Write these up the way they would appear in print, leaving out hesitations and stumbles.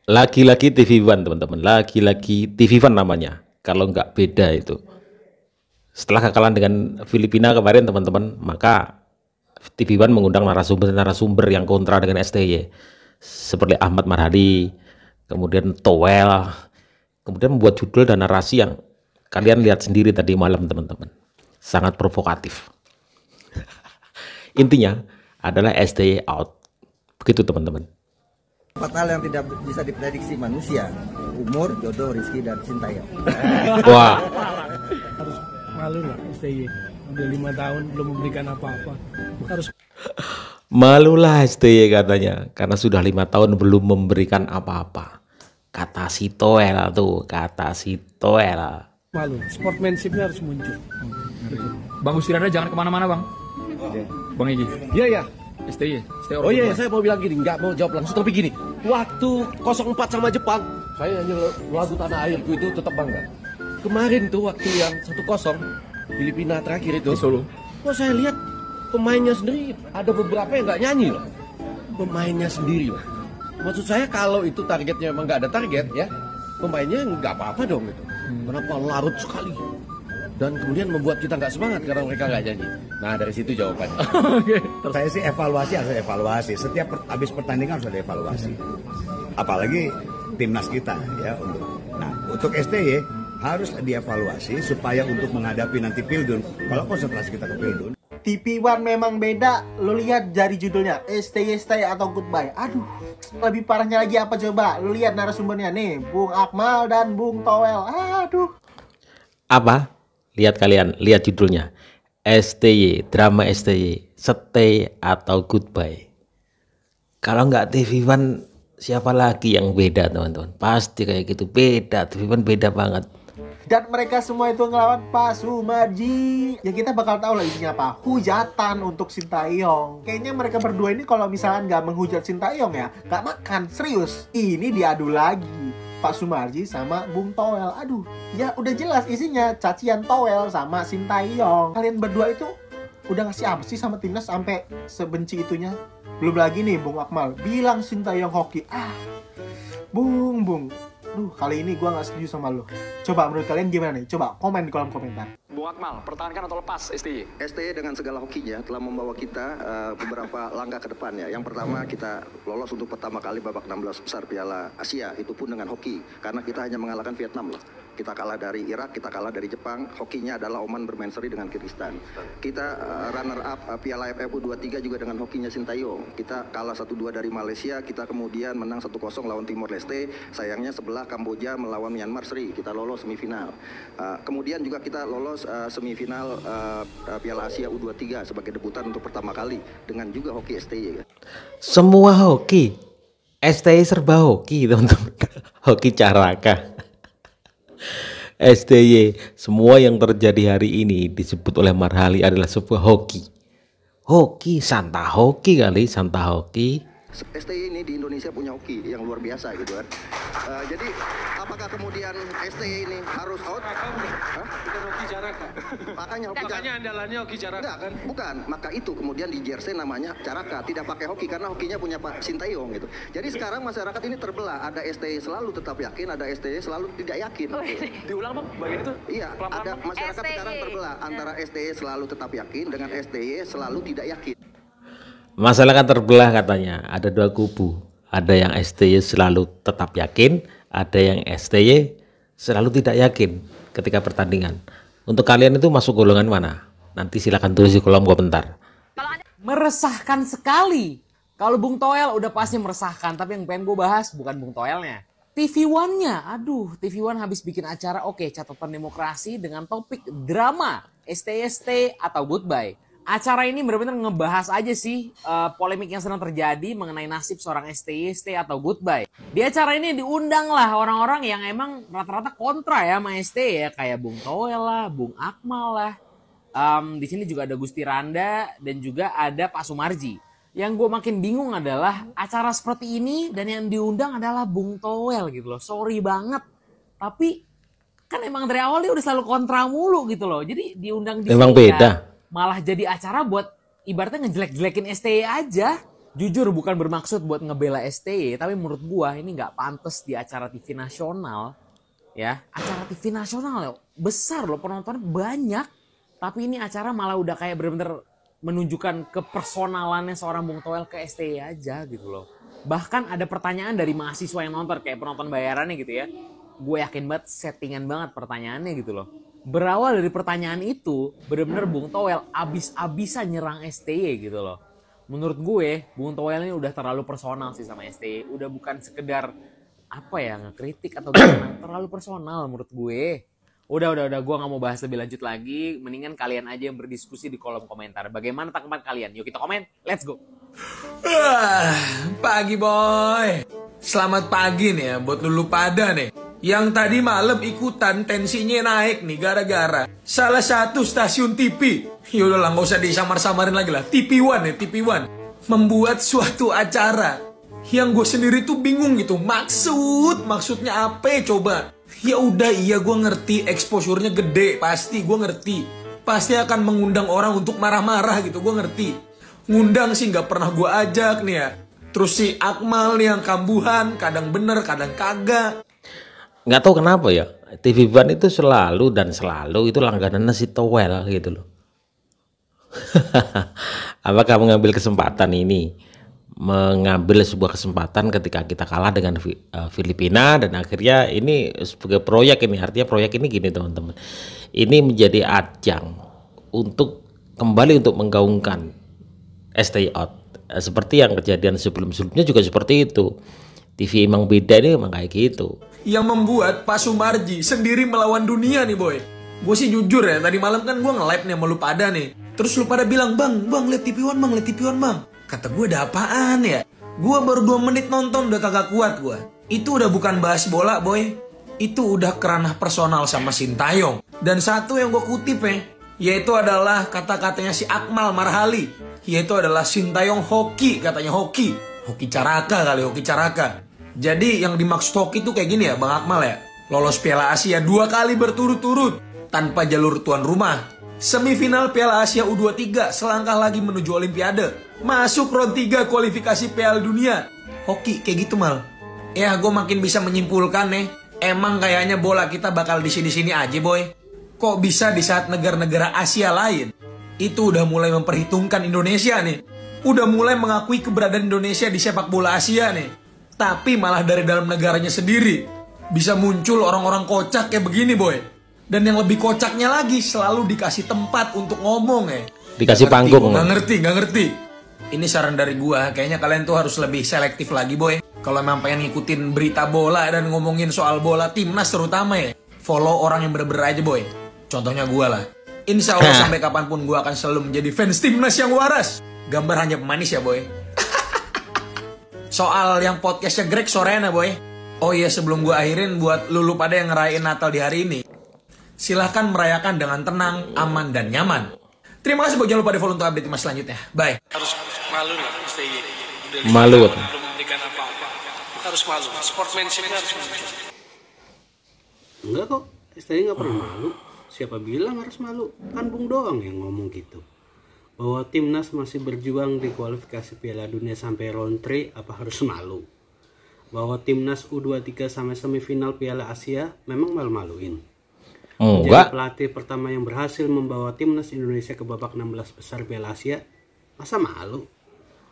Lagi-lagi TV One teman-teman, lagi-lagi TV One namanya. Kalau nggak beda itu. Setelah kekalahan dengan Filipina kemarin teman-teman, maka TV One mengundang narasumber-narasumber yang kontra dengan STY. Seperti Ahmad Marhadi, kemudian Towel, kemudian membuat judul dan narasi yang kalian lihat sendiri tadi malam teman-teman. Sangat provokatif. Intinya adalah STY out. Begitu teman-teman. Empat hal yang tidak bisa diprediksi manusia: umur, jodoh, rezeki, dan cinta ya. Wah, Harus malu lah STY. Udah 5 tahun belum memberikan apa-apa. Harus malulah STY katanya, karena sudah 5 tahun belum memberikan apa-apa. Kata si Toel tuh, kata si Toel. malu. Sportsmanship-nya harus muncul. Bang Ustirana jangan kemana-mana bang. Bang Egi. Iya ya. STY. Oh iya, saya mau bilang gini, nggak mau jawab langsung, tapi gini. Waktu 04 sama Jepang, saya hanya lagu tanah airku itu tetap bangga. Kemarin tuh waktu yang 1-0 Filipina terakhir itu, Solo. kok saya lihat pemainnya sendiri ada beberapa yang nggak nyanyi loh. Pemainnya sendiri loh. Maksud saya kalau itu targetnya memang nggak ada target ya, pemainnya nggak apa-apa dong gitu. Kenapa larut sekali? Dan kemudian membuat kita nggak semangat karena mereka nggak nyanyi. Nah dari situ jawabannya. Saya sih harus evaluasi. Setiap habis pertandingan harus ada evaluasi. Apalagi timnas kita ya untuk STY harus dievaluasi supaya untuk menghadapi nanti Pildun. Kalau konsentrasi kita ke Pildun. TV One memang beda. Lo lihat dari judulnya STY atau Goodbye. Aduh, lebih parahnya lagi apa coba? Lo lihat narasumbernya nih, Bung Akmal dan Bung Towel. Aduh. Apa? Lihat kalian, lihat judulnya. STY, drama STY, stay atau goodbye. Kalau nggak TV One, siapa lagi yang beda teman-teman? Pasti kayak gitu, beda. TV One beda banget. Dan mereka semua itu ngelawan Pak Sumarji. Ya kita bakal tahu lah isinya apa. Hujatan untuk Sintayong. Kayaknya mereka berdua ini kalau misalkan nggak menghujat Sintayong ya, nggak makan. Serius. Ini diadu lagi. Pak Sumarji sama Bung Towel. Aduh, ya udah jelas isinya cacian Towel sama Sintayong. Kalian berdua itu udah ngasih apa sih sama timnas sampai sebenci itunya? Belum lagi nih Bung Akmal bilang Sintayong hoki. Bung. Duh, kali ini gua nggak setuju sama lo. Coba menurut kalian gimana nih? Coba komen di kolom komentar. Bung Akmal, pertahankan atau lepas STY? STY dengan segala hokinya telah membawa kita beberapa langkah ke depan ya. Yang pertama kita lolos untuk pertama kali babak 16 besar Piala Asia, itu pun dengan hoki. Karena kita hanya mengalahkan Vietnam loh. Kita kalah dari Irak, kita kalah dari Jepang. Hokinya adalah Oman bermain seri dengan Kyrgyzstan. Kita runner up Piala AFF U23 juga dengan hokinya Sintayong. Kita kalah 1-2 dari Malaysia, kita kemudian menang 1-0 lawan Timor Leste. Sayangnya sebelah Kamboja melawan Myanmar seri, kita lolos semifinal. Kemudian juga kita lolos semifinal Piala Asia U23 sebagai debutan untuk pertama kali dengan juga hoki STY. Semua hoki. STY serba hoki teman-teman. Hoki caraka. STY, semua yang terjadi hari ini disebut oleh Marhali adalah sebuah hoki. Hoki, santa hoki kali, santa hoki. STY ini di Indonesia punya hoki yang luar biasa gitu kan. Jadi apakah kemudian STY ini harus out? Bukan hoki caraka. Makanya andalannya hoki caraka. enggak kan? Bukan. Maka itu kemudian di jersey namanya caraka, tidak pakai hoki karena hokinya punya Pak Sintayong gitu. Jadi sekarang masyarakat ini terbelah. Ada STY selalu tetap yakin, ada STY selalu tidak yakin. Diulang bang, bagian itu. Iya, ada masyarakat STY. sekarang terbelah antara STY selalu tetap yakin dengan STY selalu tidak yakin. Masalah kan terbelah katanya. Ada dua kubu. Ada yang STY selalu tetap yakin, ada yang STY selalu tidak yakin ketika pertandingan. Untuk kalian itu masuk golongan mana? Nanti silakan tulis di kolom komentar. Meresahkan sekali. Kalau Bung Toel udah pasti meresahkan, tapi yang pengen gue bahas bukan Bung Toelnya. TV One-nya, aduh, TV One habis bikin acara catatan demokrasi dengan topik drama, STY atau Goodbye. Acara ini benar-benar ngebahas aja sih polemik yang sedang terjadi mengenai nasib seorang STY atau Goodbye. Di acara ini diundang lah orang-orang yang emang rata-rata kontra ya sama STY ya, kayak Bung Toel lah, Bung Akmal lah. Di sini juga ada Gusti Randa dan juga ada Pak Sumarji. Yang gue makin bingung adalah acara seperti ini dan yang diundang adalah Bung Toel gitu loh. Sorry banget, tapi kan emang dari awal dia udah selalu kontra mulu gitu loh. Jadi diundang di Emang sini beda. malah jadi acara buat ibaratnya ngejelek-jelekin STY aja. Jujur bukan bermaksud buat ngebela STY, tapi menurut gua ini nggak pantas di acara TV nasional. Ya, acara TV nasional besar loh, penontonnya banyak. Tapi ini acara malah udah kayak bener-bener menunjukkan kepersonalannya seorang Bung Toel ke STY aja gitu loh. Bahkan ada pertanyaan dari mahasiswa yang nonton, kayak penonton bayarannya gitu ya. Gue yakin banget settingan banget pertanyaannya gitu loh. Berawal dari pertanyaan itu, bener-bener Bung Toel abis-abisan nyerang STY gitu loh. Menurut gue, Bung Toel ini udah terlalu personal sih sama STY. Udah bukan sekedar apa ya, ngekritik atau gimana. Terlalu personal menurut gue. Udah, gue gak mau bahas lebih lanjut lagi. Mendingan kalian aja yang berdiskusi di kolom komentar. Bagaimana tanggapan kalian? Yuk kita komen, let's go. Pagi boy. Selamat pagi nih ya buat lu pada nih. Yang tadi malam ikutan tensinya naik nih gara-gara salah satu stasiun TV. Yaudah lah, gak usah disamar-samarin lagi lah. TV1 ya, TV1. Membuat suatu acara yang gue sendiri tuh bingung gitu. Maksudnya apa coba? Ya udah, iya gue ngerti exposure-nya gede, pasti gue ngerti. Pasti akan mengundang orang untuk marah-marah gitu, gue ngerti. Ngundang sih nggak pernah gue ajak nih ya. Terus si Akmal nih yang kambuhan, kadang bener, kadang kagak. Nggak tahu kenapa ya, TV One itu selalu itu langganannya si Toel gitu loh. Apakah mengambil kesempatan ini? Mengambil sebuah kesempatan ketika kita kalah dengan Filipina, dan akhirnya ini sebagai proyek ini, artinya proyek ini gini teman-teman, ini menjadi ajang untuk kembali untuk menggaungkan STY Out seperti yang kejadian sebelum-sebelumnya juga seperti itu. TV emang beda nih, emang kayak gitu. Yang membuat Pak Sumarji sendiri melawan dunia nih boy. Gue sih jujur ya, tadi malam kan gue nge-live nih sama lu pada nih. Terus lu pada bilang, bang liat TV One bang, liat TV One bang. Kata gue, ada apaan ya? Gue baru 2 menit nonton udah kagak kuat gue. Itu udah bukan bahas bola boy. Itu udah kerana personal sama Sintayong. Dan satu yang gue kutip yaitu adalah kata-katanya si Akmal Marhali. Yaitu adalah Sintayong hoki, katanya hoki. Hoki Caraka kali, hoki Caraka. Jadi yang dimaksud hoki itu kayak gini ya Bang Akmal ya. Lolos Piala Asia 2 kali berturut-turut tanpa jalur tuan rumah. Semifinal Piala Asia U23, selangkah lagi menuju Olimpiade. Masuk round 3 kualifikasi Piala Dunia. Hoki kayak gitu mal. Ya gue makin bisa menyimpulkan nih, emang kayaknya bola kita bakal di sini-sini aja boy. Kok bisa di saat negara-negara Asia lain itu udah mulai memperhitungkan Indonesia nih. Udah mulai mengakui keberadaan Indonesia di sepak bola Asia nih. Tapi malah dari dalam negaranya sendiri bisa muncul orang-orang kocak kayak begini boy. Dan yang lebih kocaknya lagi, selalu dikasih tempat untuk ngomong Dikasih panggung. Gak ngerti. Ini saran dari gua, kayaknya kalian tuh harus lebih selektif lagi boy. Kalau memang pengen ngikutin berita bola dan ngomongin soal bola timnas terutama ya, follow orang yang bener-bener aja boy. Contohnya gua lah. Insya Allah sampai kapanpun gua akan selalu menjadi fans timnas yang waras. Gambar hanya pemanis ya boy. Soal yang podcastnya Greg sorean ya boy. Oh iya, sebelum gua akhirin, buat lulu pada yang ngerayain Natal di hari ini, silahkan merayakan dengan tenang, aman, dan nyaman. Terima kasih buat jangan lupa di follow untuk update mas selanjutnya. Bye. Harus malu lah STY. Malu. Belum memberikan apa-apa. Harus malu. Sportsmanship-nya harus malu. Enggak kok, STY nggak pernah malu. Siapa bilang harus malu? Kan Bung doang yang ngomong gitu. Bahwa timnas masih berjuang di kualifikasi Piala Dunia sampai round 3, apa harus malu? Bahwa timnas U23 sampai semifinal Piala Asia memang malu-maluin. Jadi pelatih pertama yang berhasil membawa timnas Indonesia ke babak 16 besar Piala Asia, masa malu?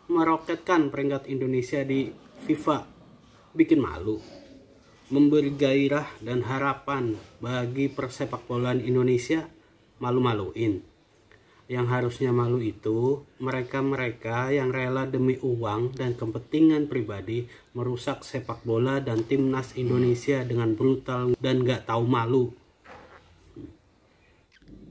Meroketkan peringkat Indonesia di FIFA, bikin malu. Memberi gairah dan harapan bagi persepak bolaan Indonesia, malu-maluin. Yang harusnya malu itu mereka-mereka yang rela demi uang dan kepentingan pribadi merusak sepak bola dan timnas Indonesia dengan brutal dan gak tahu malu.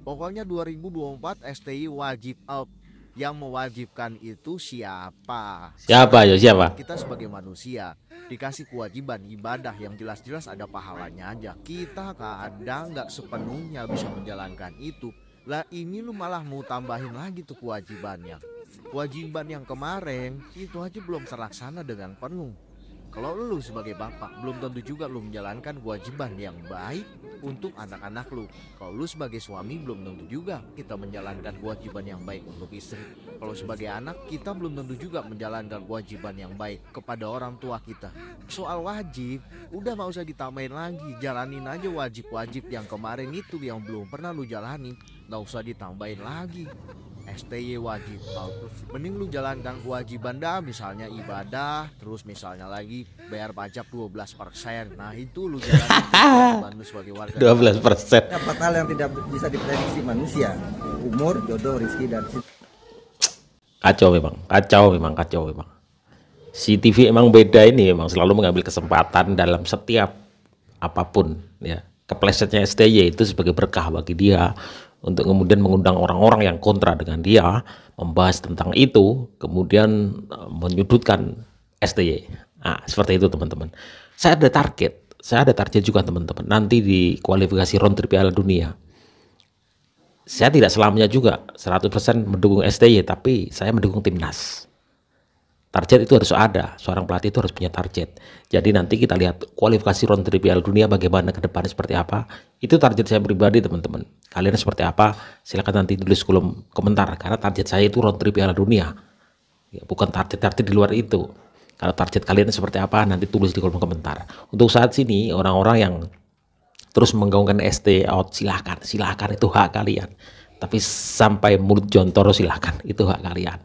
Pokoknya 2024 STY wajib out. Yang mewajibkan itu siapa? Siapa? Kita sebagai manusia dikasih kewajiban ibadah yang jelas-jelas ada pahalanya aja. Kita kadang nggak sepenuhnya bisa menjalankan itu. Lah ini lu malah mau tambahin lagi tuh kewajibannya. Kewajiban yang kemarin itu aja belum terlaksana dengan penuh. kalau lu sebagai bapak belum tentu juga lu menjalankan kewajiban yang baik untuk anak-anak lu. Kalau lu sebagai suami belum tentu juga kita menjalankan kewajiban yang baik untuk istri. Kalau sebagai anak kita belum tentu juga menjalankan kewajiban yang baik kepada orang tua kita. Soal wajib udah gak usah ditambahin lagi, jalanin aja wajib-wajib yang kemarin itu yang belum pernah lu jalanin, gak usah ditambahin lagi. STY wajib, mending lu jalankan kewajiban dah, misalnya ibadah, terus misalnya lagi bayar pajak 12%. Nah itu lu jalankan lu sebagai warga 12%. Dapat hal yang tidak bisa diprediksi manusia, umur, jodoh, rezeki dan Kacau memang. Si TV emang beda ini, emang selalu mengambil kesempatan dalam setiap apapun ya. Keplesetnya STY itu sebagai berkah bagi dia untuk kemudian mengundang orang-orang yang kontra dengan dia, membahas tentang itu, kemudian menyudutkan STY. Nah, seperti itu teman-teman. Saya ada target juga teman-teman. Nanti di kualifikasi round trip Piala Dunia, saya tidak selamanya juga 100% mendukung STY, tapi saya mendukung timnas. Target itu harus ada, seorang pelatih itu harus punya target. Jadi nanti kita lihat kualifikasi round trip Piala Dunia bagaimana ke depannya seperti apa. Itu target saya pribadi teman-teman. Kalian seperti apa? Silakan nanti tulis kolom komentar. Karena target saya itu round trip Piala Dunia. Ya, bukan target-target di luar itu. Kalau target kalian seperti apa nanti tulis di kolom komentar. Untuk saat ini orang-orang yang terus menggaungkan ST out silakan itu hak kalian. Tapi sampai mulut jontoro silakan, itu hak kalian.